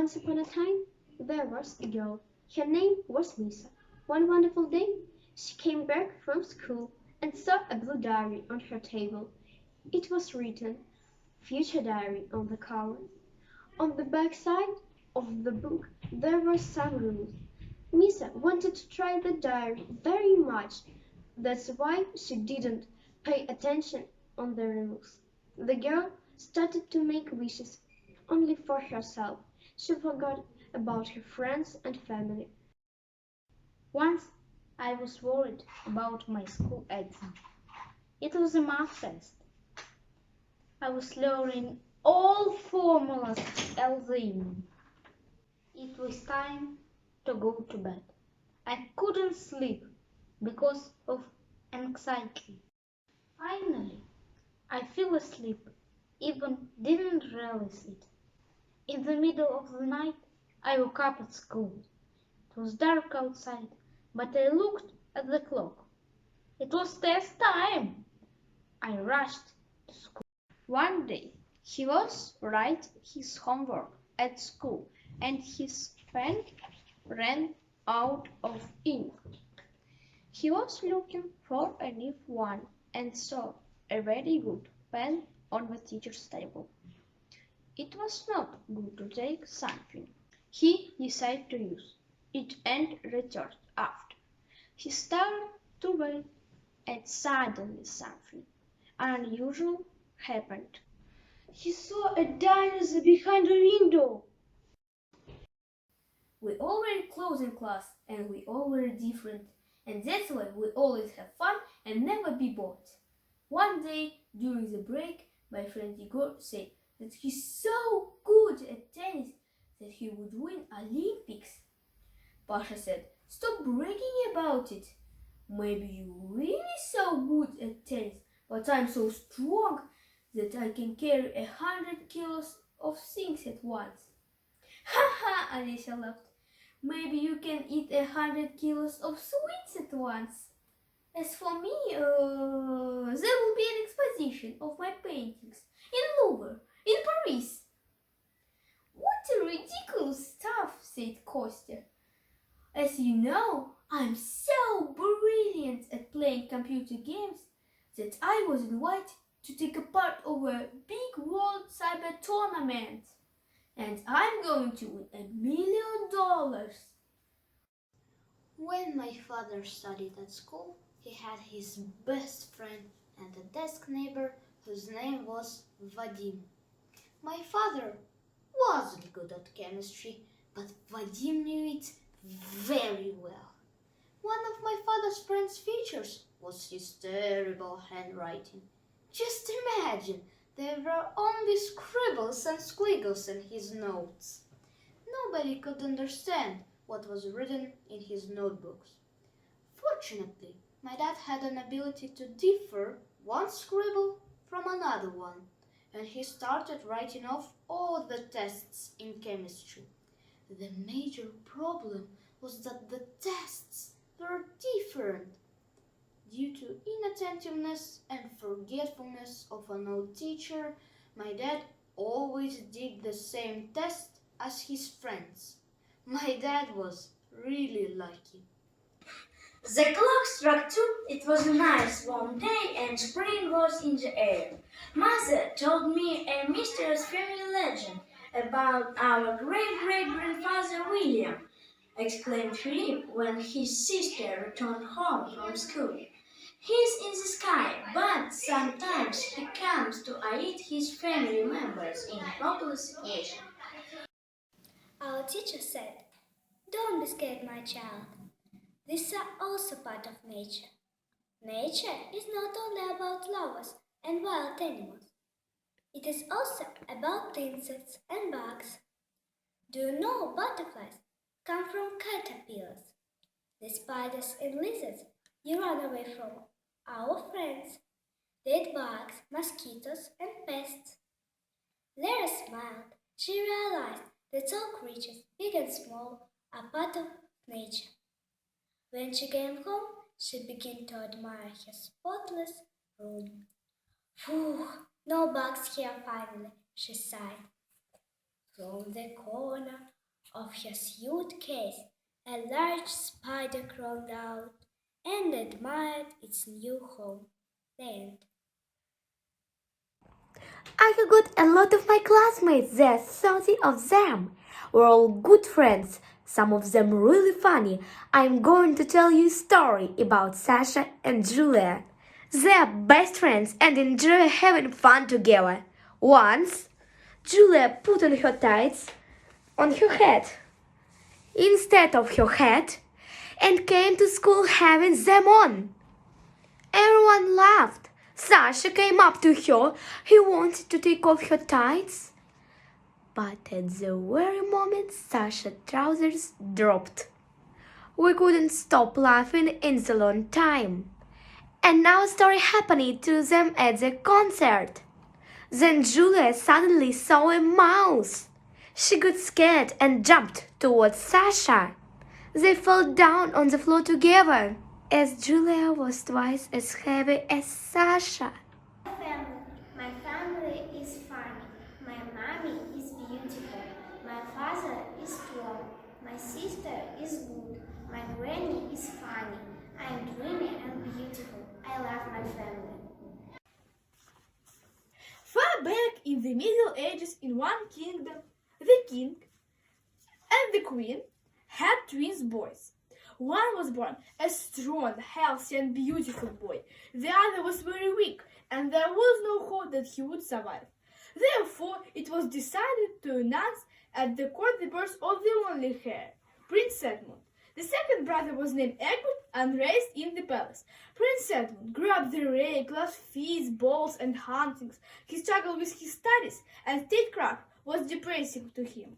Once upon a time, there was a girl. Her name was Lisa. One wonderful day, she came back from school and saw a blue diary on her table. It was written, "Future Diary" on the cover. On the back side of the book there were some rules. Misa wanted to try the diary very much. That's why she didn't pay attention on the rules. The girl started to make wishes only for herself. She forgot about her friends and family. Once I was worried about my school exam. It was a math test. I was learning all formulas of the evening. It was time to go to bed. I couldn't sleep because of anxiety. Finally, I fell asleep, even didn't realize it. In the middle of the night, I woke up at school. It was dark outside, but I looked at the clock. It was test time. I rushed to school. One day, he was writing his homework at school, and his pen ran out of ink. He was looking for a new one and saw a very good pen on the teacher's table. It was not good to take something he decided to use it and returned after. He started to wait, and suddenly something unusual happened. He saw a dinosaur behind a window. We all were close in class, and we all were different, and that's why we always have fun and never be bored. One day, during the break, my friend Igor said that he's so good at tennis that he would win Olympics. Pasha said, "Stop bragging about it. Maybe you're really so good at tennis, but I'm so strong that I can carry 100 kilos of things at once." "Ha ha," Alicia laughed. "Maybe you can eat 100 kilos of sweets at once. As for me, there will be an exposition of my paintings in Louvre, in Paris." "What a ridiculous stuff," said Kostya. "As you know, I'm so brilliant at playing computer games that I was invited to take a part of a big world cyber tournament. And I'm going to win $1 million. When my father studied at school, he had his best friend and a desk neighbor whose name was Vadim. My father wasn't good at chemistry, but Vadim knew it very well. One of my father's friend's features was his terrible handwriting. Just imagine, there were only scribbles and squiggles in his notes. Nobody could understand what was written in his notebooks. Fortunately, my dad had an ability to differ one scribble from another one, and he started writing off all the tests in chemistry. The major problem was that the tests were different. Due to inattentiveness and forgetfulness of an old teacher, my dad always did the same test as his friends. My dad was really lucky. The clock struck 2. It was a nice warm day and spring was in the air. Mother told me a mysterious family legend about our great-great-grandfather William, exclaimed Philip when his sister returned home from school. He's in the sky, but sometimes he comes to aid his family members in hopeless situations. Our teacher said, "Don't be scared, my child. These are also part of nature. Nature is not only about flowers and wild animals. It is also about insects and bugs. Do you know butterflies come from caterpillars? The spiders and lizards you run away from are our friends. They eat bugs, mosquitoes, and pests." Lara smiled. She realized that all creatures, big and small, are part of nature. When she came home, she began to admire her spotless room. "Phew, no bugs here finally," she sighed. From the corner of her suitcase, a large spider crawled out and admired its new home. Then, I got a lot of my classmates there, 30 of them. We're all good friends, some of them really funny. I'm going to tell you a story about Sasha and Julia. They're best friends and enjoy having fun together. Once, Julia put on her tights on her head instead of her hat and came to school having them on. Everyone laughed. Sasha came up to her. He wanted to take off her tights. But at the very moment Sasha's trousers dropped. We couldn't stop laughing in the long time. And now a story happening to them at the concert. Then Julia suddenly saw a mouse. She got scared and jumped towards Sasha. They fell down on the floor together, as Julia was twice as heavy as Sasha. My family is funny. My mommy is beautiful. My father is strong. My sister is good. My granny is funny. I am dreamy and beautiful. I love my family. Far back in the Middle Ages, in one kingdom, the king and the queen had twins boys. One was born a strong, healthy, and beautiful boy. The other was very weak, and there was no hope that he would survive. Therefore, it was decided to announce at the court the birth of the only heir, Prince Edmund. The second brother was named Egbert and raised in the palace. Prince Edmund grew up the rake, loved feasts, balls, and huntings. He struggled with his studies, and statecraft was depressing to him.